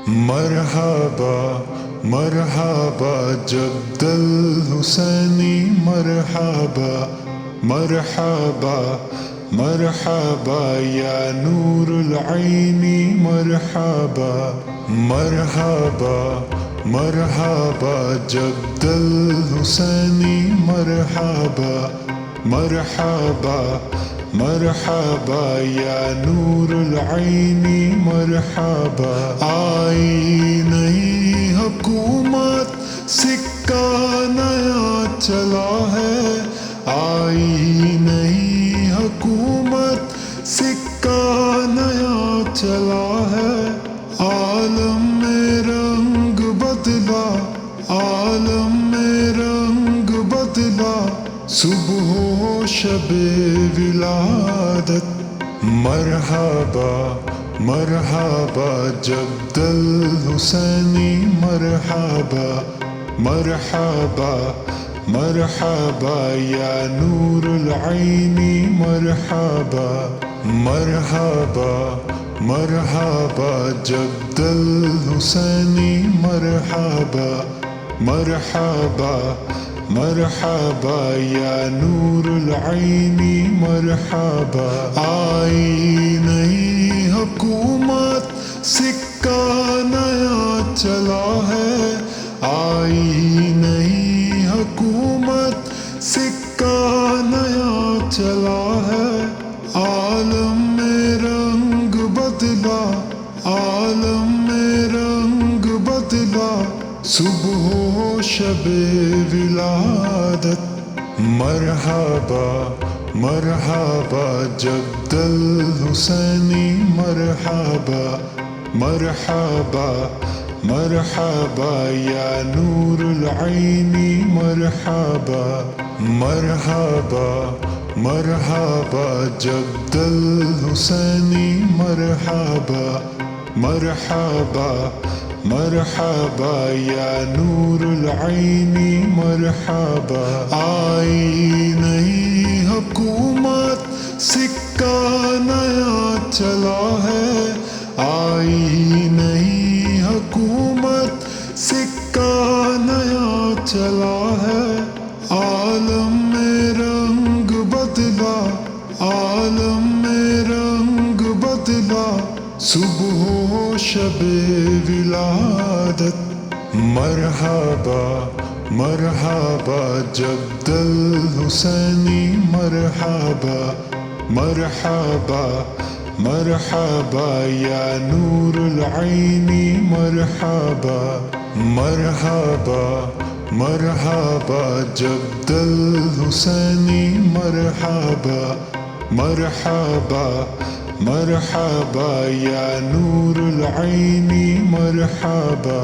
مرحبا مرحبا جد الحسینی مرحبا مرحبا مرحبا یا نور العین مرحبا مرحبا مرحبا جد الحسینی مرحبا مرحبا مرحبا یا نور العین مرحبا آئی نئی حکومت سکہ نیا چلا ہے آئی نئی حکومت سکہ نیا چلا ہے عالم میں رنگ بدلا عالم میں رنگ بدلا صبح و شب ولادت مرحبا مرحبا جد الحسینی مرحبا مرحبا مرحبا یا نور العین مرحبا مرحبا مرحبا جد الحسینی مرحبا مرحبا مرحبا یا نور العین مرحبا آئی نئی حکومت سکہ نیا چلا ہے آئی نئی حکومت سکہ نیا چلا ہے عالم میں رنگ بدلا عالم میں رنگ بدلا صبح و شب ولادت مرحبا مرحبا جد الحسینی مرحبا مرحبا مرحبا یا نور العین مرحبا مرحبا مرحبا جد الحسینی مرحبا مرحبا مرحبا یا نور العین مرحبا آئی نئی حکومت سکہ نیا چلا ہے آئی نئی حکومت سکہ نیا چلا ہے عالم میں رنگ بدلا عالم میں رنگ بدلا صبح و شب ولادت مرحبا مرحبا جد الحسینی مرحبا مرحبا مرحبا یا نور العین مرحبا مرحبا مرحبا جد الحسینی مرحبا مرحبا مرحبا یا نور العین مرحبا